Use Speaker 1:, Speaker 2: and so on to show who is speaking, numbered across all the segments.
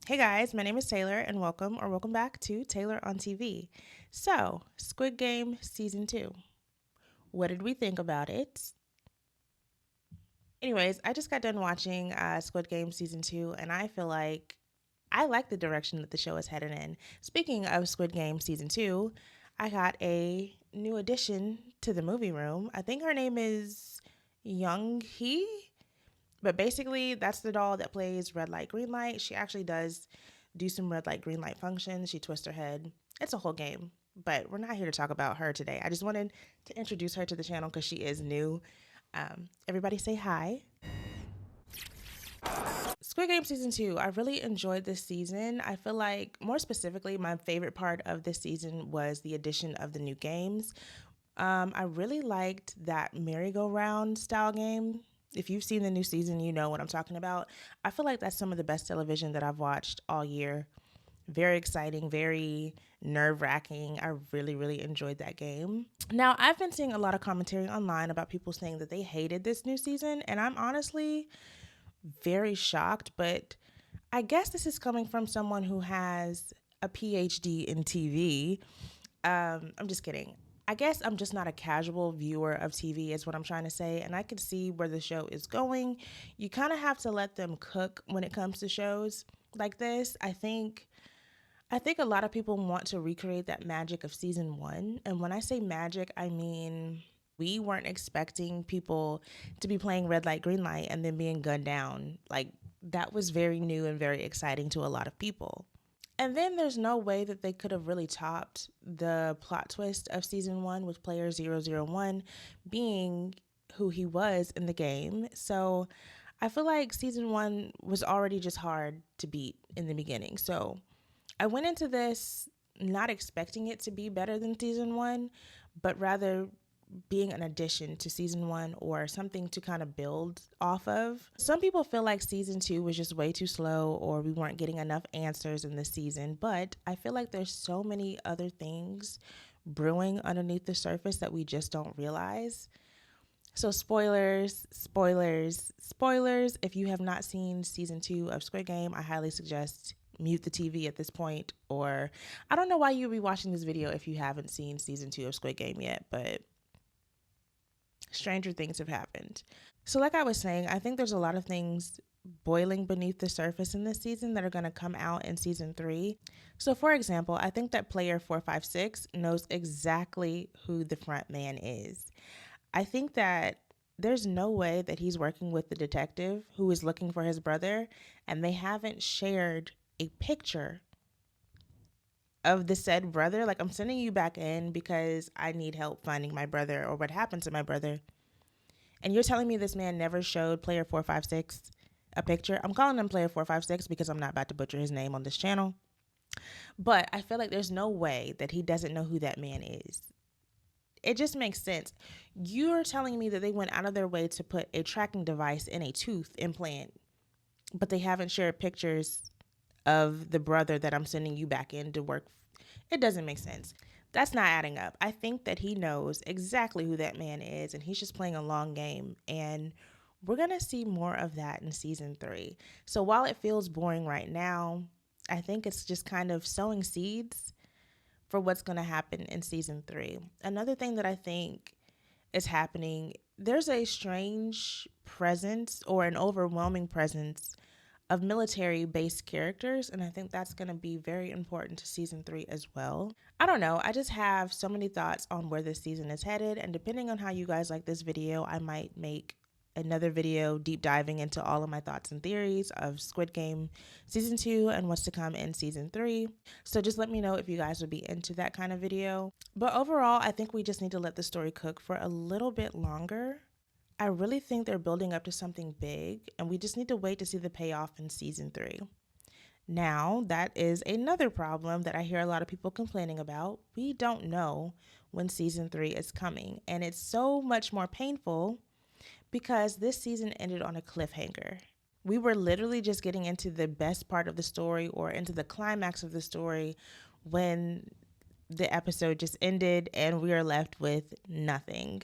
Speaker 1: Hey guys, my name is Taylor and welcome back to Taylor on TV. So, Squid Game Season 2. What did we think about it? Anyways, I just got done watching Squid Game Season 2 and I feel like I like the direction that the show is headed in. Speaking of Squid Game Season 2, I got a new addition to the movie room. I think her name is Young Hee. But basically, that's the doll that plays red light, green light. She actually does do some red light, green light functions. She twists her head. It's a whole game. But we're not here to talk about her today. I just wanted to introduce her to the channel because she is new. Everybody say hi. Squid Game Season 2, I really enjoyed this season. I feel like, more specifically, my favorite part of this season was the addition of the new games. I really liked that merry-go-round style game. If you've seen the new season, you know what I'm talking about. I feel like that's some of the best television that I've watched all year. Very exciting, very nerve wracking. I really enjoyed that game. Now, I've been seeing a lot of commentary online about people saying that they hated this new season, and I'm honestly very shocked, but I guess this is coming from someone who has a PhD in TV. I'm just kidding. I guess I'm just not a casual viewer of TV, is what I'm trying to say. And I can see where the show is going. You kind of have to let them cook when it comes to shows like this. I think a lot of people want to recreate that magic of season 1. And when I say magic, I mean we weren't expecting people to be playing red light, green light, and then being gunned down. Like, that was very new and very exciting to a lot of people. And then there's no way that they could have really topped the plot twist of season 1 with player 001 being who he was in the game. So I feel like season 1 was already just hard to beat in the beginning. So I went into this not expecting it to be better than season 1, but rather being an addition to season 1 or something to kind of build off of. Some people feel like season 2 was just way too slow or we weren't getting enough answers in this season, but I feel like there's so many other things brewing underneath the surface that we just don't realize. So spoilers. If you have not seen season 2 of Squid Game, I highly suggest mute the TV at this point, or I don't know why you'd be watching this video if you haven't seen season 2 of Squid Game yet, but stranger things have happened. So, like I was saying, I think there's a lot of things boiling beneath the surface in this season that are going to come out in season 3. So, for example, I think that player 456 knows exactly who the front man is. I think that there's no way that he's working with the detective who is looking for his brother and they haven't shared a picture of the said brother. Like, I'm sending you back in because I need help finding my brother or what happened to my brother. And you're telling me this man never showed player 456 a picture? I'm calling him player 456 because I'm not about to butcher his name on this channel. But I feel like there's no way that he doesn't know who that man is. It just makes sense. You're telling me that they went out of their way to put a tracking device in a tooth implant, but they haven't shared pictures of the brother that I'm sending you back in to work. It doesn't make sense. That's not adding up. I think that he knows exactly who that man is, and he's just playing a long game. And we're going to see more of that in season 3. So while it feels boring right now, I think it's just kind of sowing seeds for what's going to happen in season 3. Another thing that I think is happening, there's a strange presence or an overwhelming presence of military-based characters, and I think that's going to be very important to season 3 as well. I don't know, I just have so many thoughts on where this season is headed, and depending on how you guys like this video, I might make another video deep diving into all of my thoughts and theories of Squid Game season 2 and what's to come in season 3. So just let me know if you guys would be into that kind of video. But overall, I think we just need to let the story cook for a little bit longer. I really think they're building up to something big, and we just need to wait to see the payoff in season 3. Now, that is another problem that I hear a lot of people complaining about. We don't know when season 3 is coming, and it's so much more painful because this season ended on a cliffhanger. We were literally just getting into the best part of the story or into the climax of the story when the episode just ended and we are left with nothing.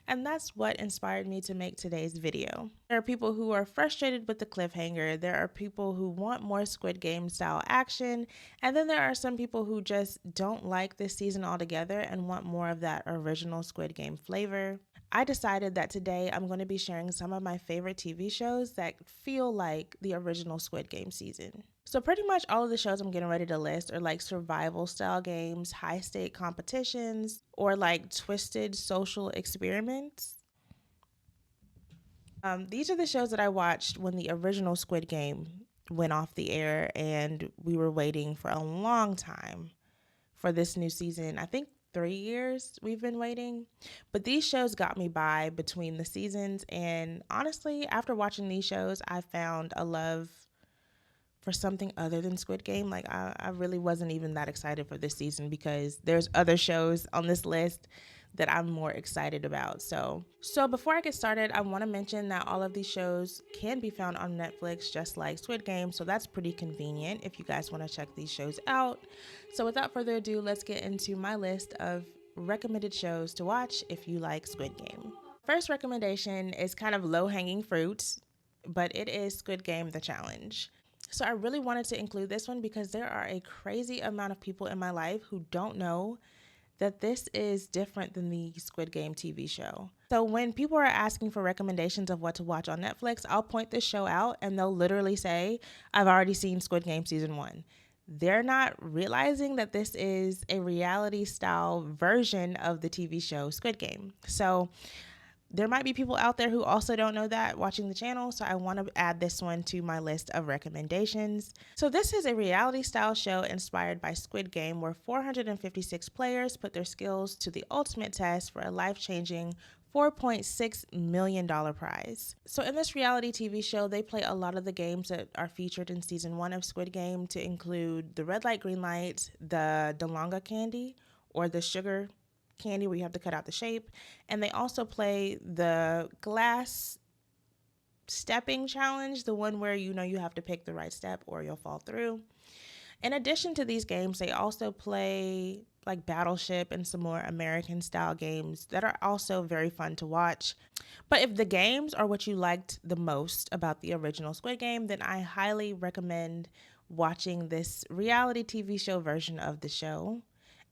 Speaker 1: And that's what inspired me to make today's video. There are people who are frustrated with the cliffhanger, there are people who want more Squid Game style action, and then there are some people who just don't like this season altogether and want more of that original Squid Game flavor. I decided that today I'm going to be sharing some of my favorite TV shows that feel like the original Squid Game season. So pretty much all of the shows I'm getting ready to list are like survival style games, high stake competitions, or like twisted social experiments. These are the shows that I watched when the original Squid Game went off the air and we were waiting for a long time for this new season. I think 3 years we've been waiting. But these shows got me by between the seasons. And honestly, after watching these shows, I found a love for something other than Squid Game. Like I really wasn't even that excited for this season because there's other shows on this list that I'm more excited about. So before I get started, I want to mention that all of these shows can be found on Netflix just like Squid Game. So that's pretty convenient if you guys want to check these shows out. So without further ado, let's get into my list of recommended shows to watch if you like Squid Game. First recommendation is kind of low-hanging fruit, but it is Squid Game The Challenge. So I really wanted to include this one because there are a crazy amount of people in my life who don't know that this is different than the Squid Game TV show. So when people are asking for recommendations of what to watch on Netflix, I'll point this show out and they'll literally say, I've already seen Squid Game season 1. They're not realizing that this is a reality style version of the TV show Squid Game. So there might be people out there who also don't know that watching the channel, so I want to add this one to my list of recommendations. So this is a reality style show inspired by Squid Game where 456 players put their skills to the ultimate test for a life-changing $4.6 million prize. So in this reality TV show, they play a lot of the games that are featured in season 1 of Squid Game, to include the red light, green light, the Delonga candy, or the sugar candy where you have to cut out the shape. And they also play the glass stepping challenge, the one where you have to pick the right step or you'll fall through. In addition to these games, they also play like Battleship and some more American style games that are also very fun to watch. But if the games are what you liked the most about the original Squid Game, then I highly recommend watching this reality TV show version of the show.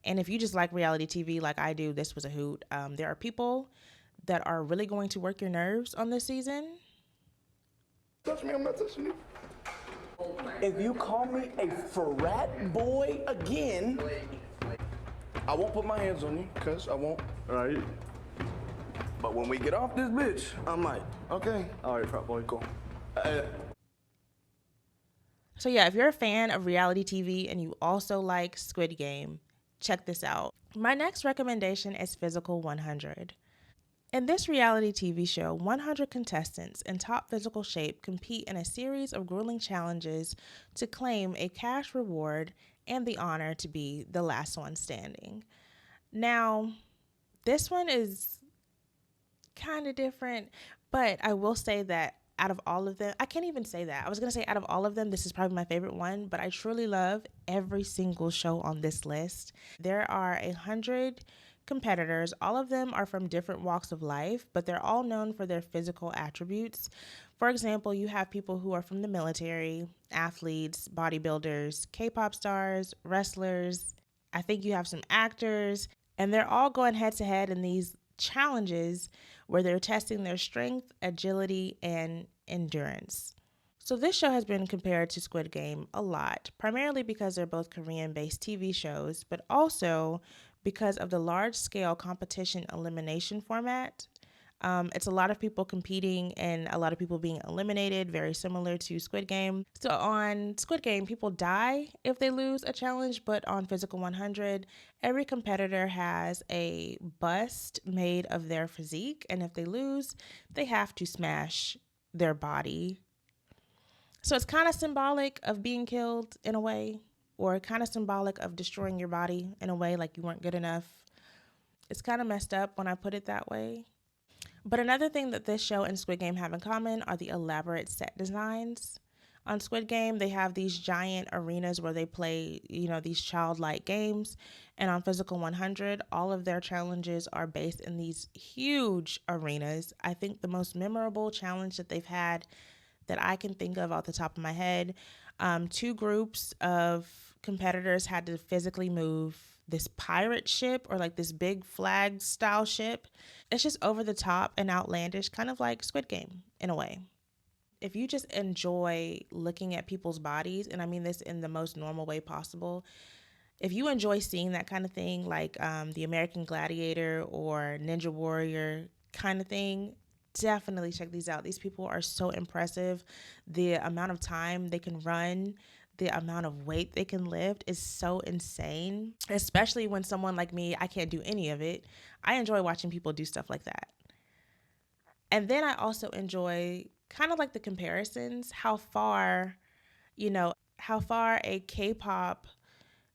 Speaker 1: And if you just like reality TV like I do, this was a hoot. There are people that are really going to work your nerves on this season.
Speaker 2: Touch me, I'm not touching you.
Speaker 3: If you call me a frat boy again,
Speaker 2: I won't put my hands on you, cuz I won't.
Speaker 3: all right,
Speaker 2: But when we get off this bitch, I might. Okay?
Speaker 3: all right, frat boy,
Speaker 2: Cool.
Speaker 1: So yeah, if you're a fan of reality TV and you also like Squid Game, check this out. My next recommendation is Physical 100. In this reality TV show, 100 contestants in top physical shape compete in a series of grueling challenges to claim a cash reward and the honor to be the last one standing. Now, this one is kind of different, but I will say that out of all of them, I can't even say that. I was going to say out of all of them, this is probably my favorite one, but I truly love every single show on this list. There are 100 competitors. All of them are from different walks of life, but they're all known for their physical attributes. For example, you have people who are from the military, athletes, bodybuilders, K-pop stars, wrestlers. I think you have some actors, and they're all going head to head in these challenges where they're testing their strength, agility, and endurance. So this show has been compared to Squid Game a lot, primarily because they're both Korean-based TV shows, but also because of the large-scale competition elimination format. It's a lot of people competing and a lot of people being eliminated, very similar to Squid Game. So on Squid Game, people die if they lose a challenge, but on Physical 100, every competitor has a bust made of their physique, and if they lose, they have to smash their body. So it's kind of symbolic of being killed in a way, or kind of symbolic of destroying your body in a way, like you weren't good enough. It's kind of messed up when I put it that way. But another thing that this show and Squid Game have in common are the elaborate set designs. On Squid Game, they have these giant arenas where they play, these childlike games. And on Physical 100, all of their challenges are based in these huge arenas. I think the most memorable challenge that they've had that I can think of off the top of my head, two groups of competitors had to physically move this pirate ship, or like this big flag style ship. It's just over the top and outlandish, kind of like Squid Game in a way. If you just enjoy looking at people's bodies, and I mean this in the most normal way possible, if you enjoy seeing that kind of thing, like the American Gladiator or Ninja Warrior kind of thing, definitely check these out. These people are so impressive. The amount of time they can run, the amount of weight they can lift is so insane, especially when someone like me, I can't do any of it. I enjoy watching people do stuff like that. And then I also enjoy kind of like the comparisons, how far a K-pop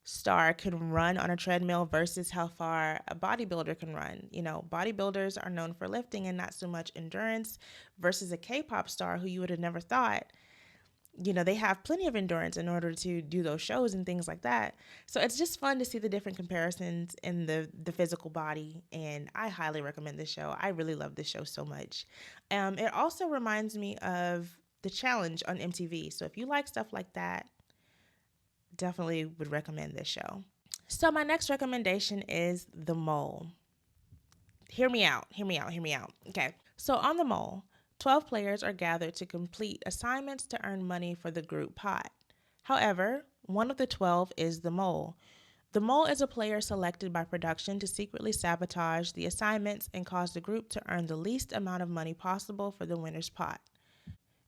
Speaker 1: star can run on a treadmill versus how far a bodybuilder can run. Bodybuilders are known for lifting and not so much endurance, versus a K-pop star who you would have never thought, they have plenty of endurance in order to do those shows and things like that. So it's just fun to see the different comparisons in the physical body, and I highly recommend this show. I really love this show so much. It also reminds me of The Challenge on MTV. So if you like stuff like that, definitely would recommend this show. So my next recommendation is The Mole. Hear me out. Okay. So on The Mole, 12 players are gathered to complete assignments to earn money for the group pot. However, one of the 12 is the Mole. The Mole is a player selected by production to secretly sabotage the assignments and cause the group to earn the least amount of money possible for the winner's pot.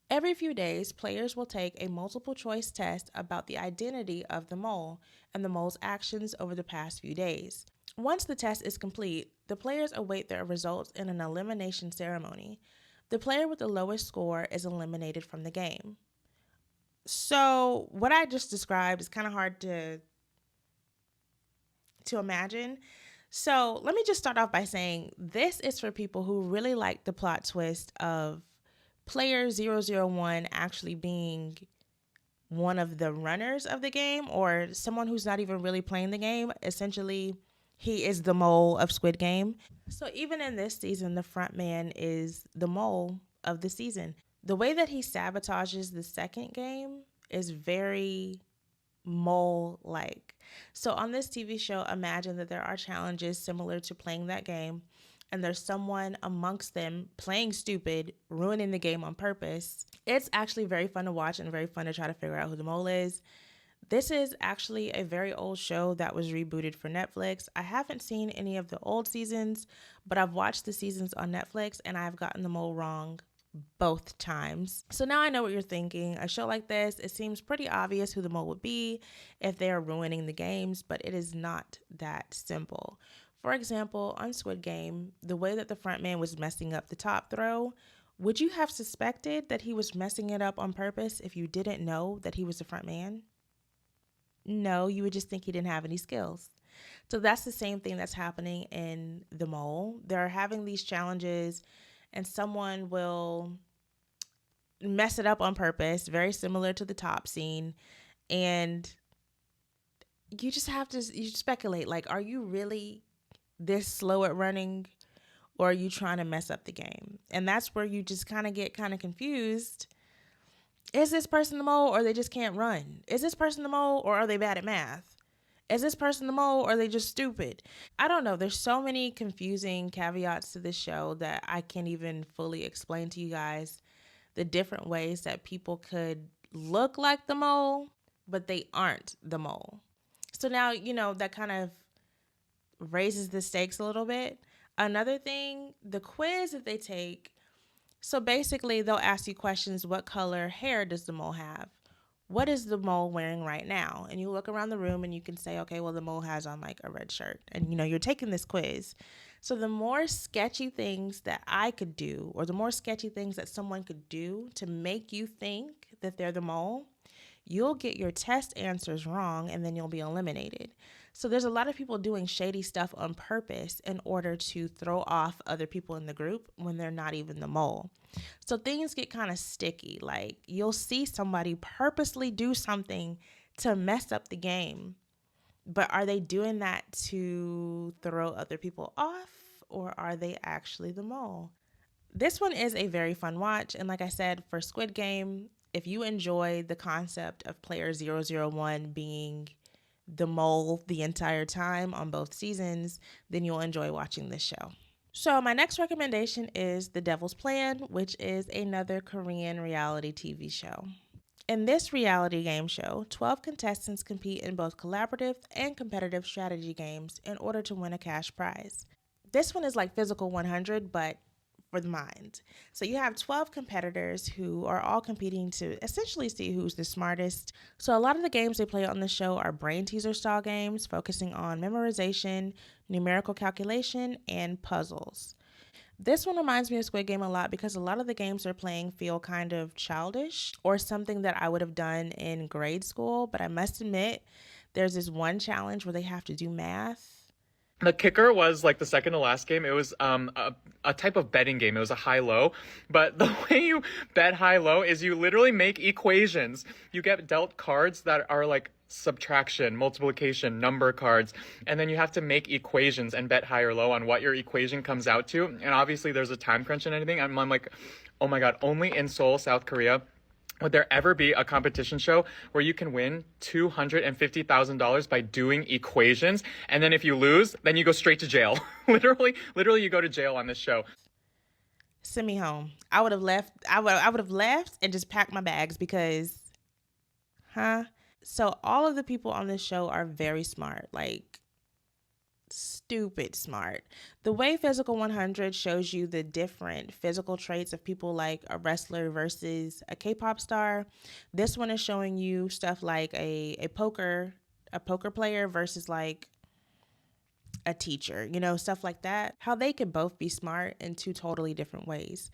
Speaker 1: Every few days, players will take a multiple choice test about the identity of the mole and the mole's actions over the past few days. Once the test is complete, the players await their results in an elimination ceremony. The player with the lowest score is eliminated from the game. So, what I just described is kind of hard to imagine. So, let me just start off by saying this is for people who really like the plot twist of player 001 actually being one of the runners of the game, or someone who's not even really playing the game. Essentially, he is the mole of Squid Game. So even in this season, the front man is the mole of the season. The way that he sabotages the second game is very mole-like. So on this TV show, imagine that there are challenges similar to playing that game, and there's someone amongst them playing stupid, ruining the game on purpose. It's actually very fun to watch and very fun to try to figure out who the mole is. This is actually a very old show that was rebooted for Netflix. I haven't seen any of the old seasons, but I've watched the seasons on Netflix and I've gotten the mole wrong both times. So now I know what you're thinking. A show like this, it seems pretty obvious who the mole would be if they are ruining the games, but it is not that simple. For example, on Squid Game, the way that the front man was messing up the top throw, would you have suspected that he was messing it up on purpose if you didn't know that he was the front man? No, you would just think he didn't have any skills. So that's the same thing that's happening in The Mole. They're having these challenges and someone will mess it up on purpose, very similar to the top scene. And you just have to speculate, like, are you really this slow at running, or are you trying to mess up the game? And that's where you just kind of get kind of confused. Is this person the mole, or they just can't run? Is this person the mole, or are they bad at math? Is this person the mole, or are they just stupid? I don't know. There's so many confusing caveats to this show that I can't even fully explain to you guys the different ways that people could look like the mole, but they aren't the mole. So now, that kind of raises the stakes a little bit. Another thing, the quiz that they take. So basically, they'll ask you questions. What color hair does the mole have? What is the mole wearing right now? And you look around the room and you can say, okay, well, the mole has on like a red shirt. And, you're taking this quiz. So the more sketchy things that I could do, or the more sketchy things that someone could do to make you think that they're the mole, you'll get your test answers wrong and then you'll be eliminated. So there's a lot of people doing shady stuff on purpose in order to throw off other people in the group when they're not even the mole. So things get kind of sticky. Like you'll see somebody purposely do something to mess up the game. But are they doing that to throw other people off, or are they actually the mole? This one is a very fun watch. And like I said, for Squid Game, if you enjoy the concept of player 001 being the mole the entire time on both seasons, then you'll enjoy watching this show. So my next recommendation is The Devil's Plan, which is another Korean reality TV show. In this reality game show, 12 contestants compete in both collaborative and competitive strategy games in order to win a cash prize. This one is like Physical 100, but for the mind. So you have 12 competitors who are all competing to essentially see who's the smartest. So a lot of the games they play on the show are brain teaser style games focusing on memorization, numerical calculation, and puzzles. This one reminds me of Squid Game a lot because a lot of the games they're playing feel kind of childish or something that I would have done in grade school. But I must admit, there's this one challenge where they have to do math.
Speaker 4: The kicker was like the second to last game. It was a type of betting game. It was a high-low. But the way you bet high-low is you literally make equations. You get dealt cards that are like subtraction, multiplication, number cards. And then you have to make equations and bet high or low on what your equation comes out to. And obviously there's a time crunch and anything. I'm like, oh my God, only in Seoul, South Korea, would there ever be a competition show where you can win $250,000 by doing equations? And then if you lose, then you go straight to jail. literally you go to jail on this show.
Speaker 1: Send me home. I would have left. I would have left and just packed my bags because, So all of the people on this show are very smart, like stupid smart. The way Physical 100 shows you the different physical traits of people like a wrestler versus a K-pop star, this one is showing you stuff like a poker player versus like a teacher, stuff like that. How they could both be smart in two totally different ways.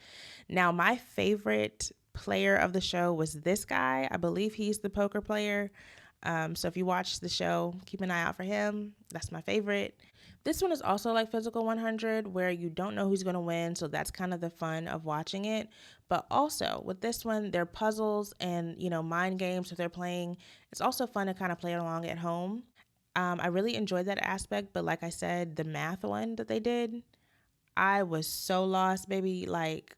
Speaker 1: Now, my favorite player of the show was this guy. I believe he's the poker player. So if you watch the show, keep an eye out for him. That's my favorite. This one is also like Physical 100 where you don't know who's going to win. So that's kind of the fun of watching it. But also with this one, they're puzzles and, mind games that they're playing. It's also fun to kind of play along at home. I really enjoyed that aspect. But like I said, the math one that they did, I was so lost, baby. Like,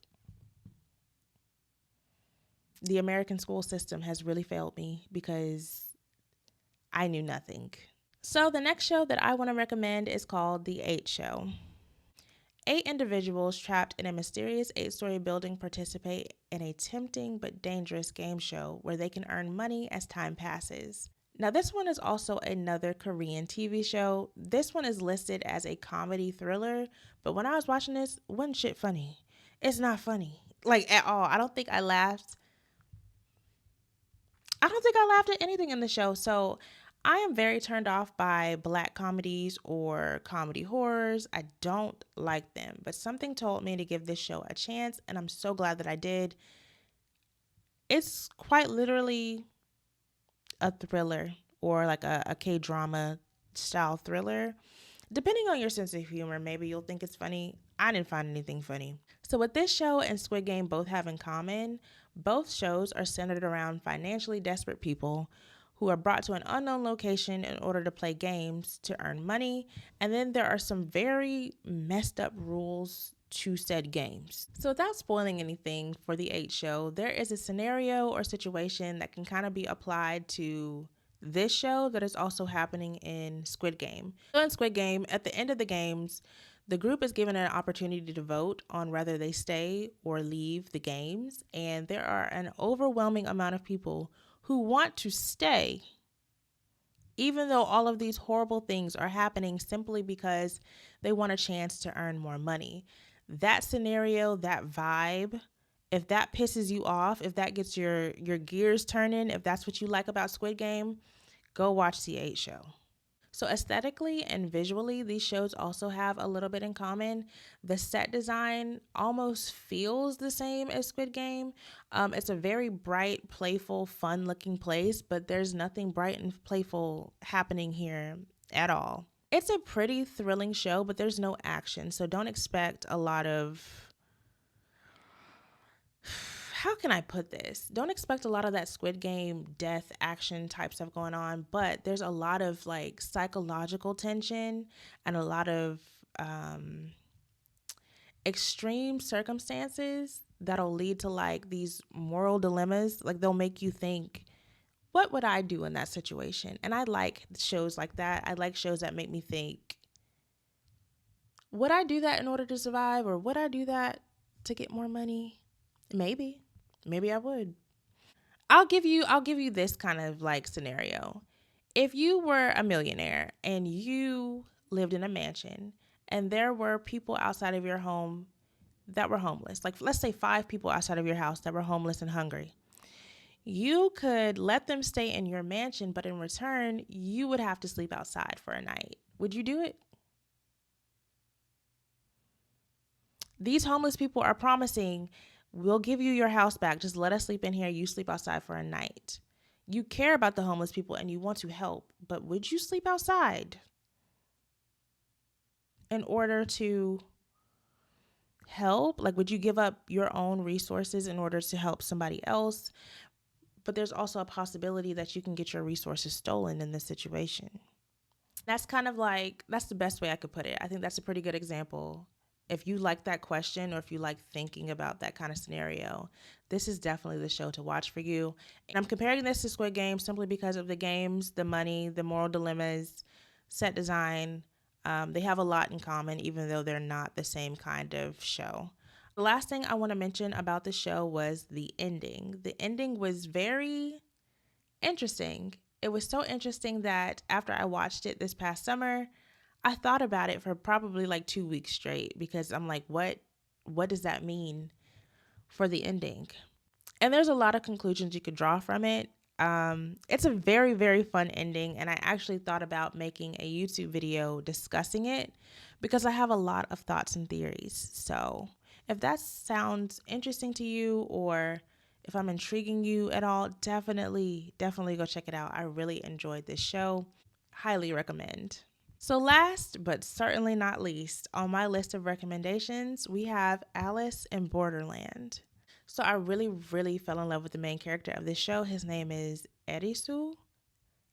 Speaker 1: the American school system has really failed me because I knew nothing. So the next show that I want to recommend is called The 8 Show. 8 individuals trapped in a mysterious 8-story building participate in a tempting but dangerous game show where they can earn money as time passes. Now this one is also another Korean TV show. This one is listed as a comedy thriller, but when I was watching this, wasn't shit funny. It's not funny, like at all. I don't think I laughed at anything in the show. So I am very turned off by black comedies or comedy horrors. I don't like them, but something told me to give this show a chance, and I'm so glad that I did. It's quite literally a thriller or like a K-drama style thriller. Depending on your sense of humor, maybe you'll think it's funny. I didn't find anything funny. So what this show and Squid Game both have in common, both shows are centered around financially desperate people who are brought to an unknown location in order to play games to earn money. And then there are some very messed up rules to said games. So without spoiling anything for The 8 Show, there is a scenario or situation that can kind of be applied to this show that is also happening in Squid Game. So in Squid Game, at the end of the games, the group is given an opportunity to vote on whether they stay or leave the games. And there are an overwhelming amount of people who want to stay, even though all of these horrible things are happening simply because they want a chance to earn more money. That scenario, that vibe, if that pisses you off, if that gets your gears turning, if that's what you like about Squid Game, go watch The 8 Show. So, aesthetically and visually, these shows also have a little bit in common. The set design almost feels the same as Squid Game. It's a very bright, playful, fun looking place, but there's nothing bright and playful happening here at all. It's a pretty thrilling show, but there's no action. So, don't expect a lot of, how can I put this? Don't expect a lot of that Squid Game death action type stuff going on, but there's a lot of like psychological tension and a lot of extreme circumstances that'll lead to like these moral dilemmas. Like they'll make you think, what would I do in that situation? And I like shows like that. I like shows that make me think, would I do that in order to survive, or would I do that to get more money? Maybe. Maybe I would. I'll give you this kind of like scenario. If you were a millionaire and you lived in a mansion and there were people outside of your home that were homeless, like let's say 5 people outside of your house that were homeless and hungry. You could let them stay in your mansion, but in return, you would have to sleep outside for a night. Would you do it? These homeless people are promising, we'll give you your house back. Just let us sleep in here. You sleep outside for a night. You care about the homeless people and you want to help, but would you sleep outside in order to help? Like, would you give up your own resources in order to help somebody else? But there's also a possibility that you can get your resources stolen in this situation. That's kind of like, that's the best way I could put it. I think that's a pretty good example. If you like that question or if you like thinking about that kind of scenario, this is definitely the show to watch for you. And I'm comparing this to Squid Game simply because of the games, the money, the moral dilemmas, set design. They have a lot in common, even though they're not the same kind of show. The last thing I want to mention about the show was the ending. The ending was very interesting. It was so interesting that after I watched it this past summer, I thought about it for probably like 2 weeks straight because I'm like, what does that mean for the ending? And there's a lot of conclusions you could draw from it. It's a very, very fun ending, and I actually thought about making a YouTube video discussing it because I have a lot of thoughts and theories. So if that sounds interesting to you, or if I'm intriguing you at all, definitely go check it out. I really enjoyed this show. Highly recommend. So last but certainly not least, on my list of recommendations, we have Alice in Borderland. So I really, really fell in love with the main character of this show. His name is Erisu.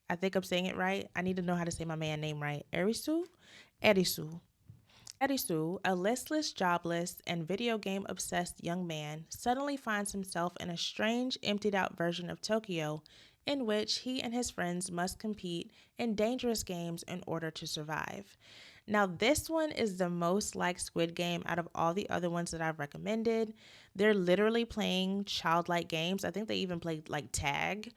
Speaker 1: I think I'm saying it right. I need to know how to say my man name right. Erisu? Erisu. Erisu, a listless, jobless, and video game obsessed young man, suddenly finds himself in a strange, emptied out version of Tokyo in which he and his friends must compete in dangerous games in order to survive. Now, this one is the most like Squid Game out of all the other ones that I've recommended. They're literally playing childlike games. I think they even played like tag.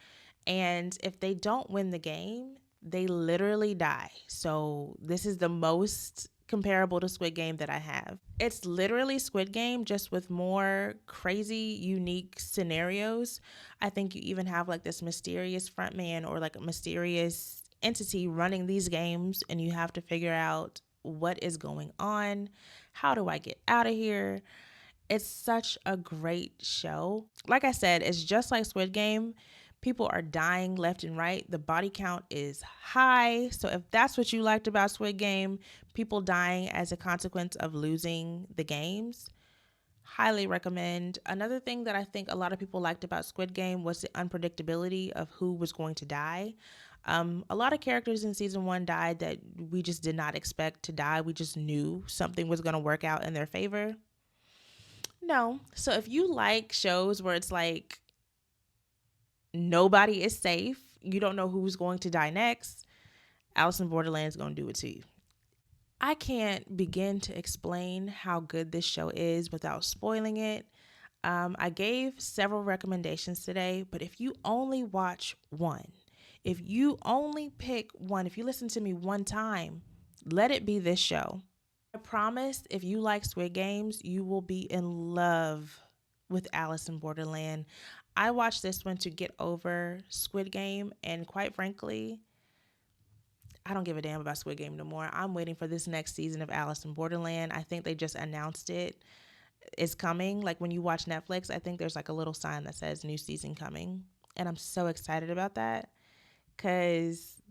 Speaker 1: And if they don't win the game, they literally die. So, this is the most comparable to Squid Game that I have. It's literally Squid Game, just with more crazy, unique scenarios. I think you even have like this mysterious front man or like a mysterious entity running these games, and you have to figure out what is going on. How do I get out of here? It's such a great show. Like I said, it's just like Squid Game. People are dying left and right. The body count is high. So if that's what you liked about Squid Game, people dying as a consequence of losing the games, highly recommend. Another thing that I think a lot of people liked about Squid Game was the unpredictability of who was going to die. A lot of characters in season 1 died that we just did not expect to die. We just knew something was going to work out in their favor. No. So if you like shows where it's like nobody is safe, you don't know who's going to die next, Alice in Borderland is going to do it to you. I can't begin to explain how good this show is without spoiling it. I gave several recommendations today, but if you only watch one, if you only pick one, if you listen to me one time, let it be this show. I promise if you like Squid Games, you will be in love with Alice in Borderland. I watched this one to get over Squid Game, and quite frankly, I don't give a damn about Squid Game no more. I'm waiting for this next season of Alice in Borderland. I think they just announced it is coming. Like when you watch Netflix, I think there's like a little sign that says new season coming. And I'm so excited about that because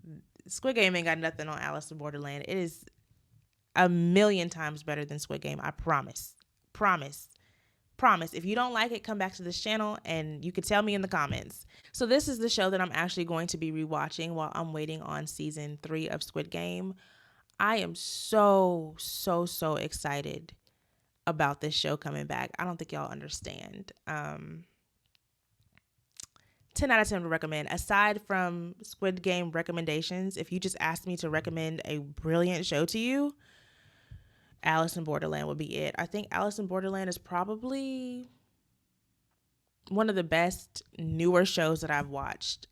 Speaker 1: Squid Game ain't got nothing on Alice in Borderland. It is a million times better than Squid Game. I promise. Promise. Promise. If you don't like it, come back to this channel and you can tell me in the comments. So this is the show that I'm actually going to be rewatching while I'm waiting on season 3 of Squid Game. I am so excited about this show coming back. I don't think y'all understand. 10 out of 10 to recommend. Aside from Squid Game recommendations, if you just asked me to recommend a brilliant show to you, Alice in Borderland would be it. I think Alice in Borderland is probably one of the best newer shows that I've watched.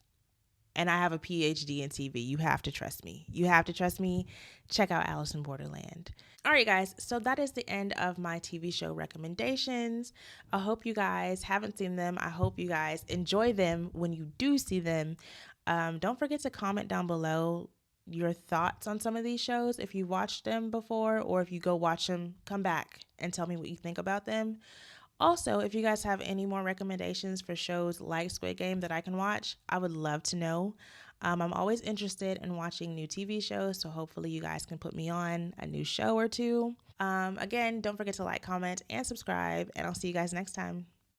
Speaker 1: And I have a PhD in TV. You have to trust me. You have to trust me. Check out Alice in Borderland. All right, guys. So that is the end of my TV show recommendations. I hope you guys haven't seen them. I hope you guys enjoy them when you do see them. Don't forget to comment down below your thoughts on some of these shows. If you watched them before or if you go watch them, come back and tell me what you think about them. Also, if you guys have any more recommendations for shows like Squid Game that I can watch, I would love to know. I'm always interested in watching new TV shows, so hopefully you guys can put me on a new show or two. Again, don't forget to like, comment, and subscribe, and I'll see you guys next time.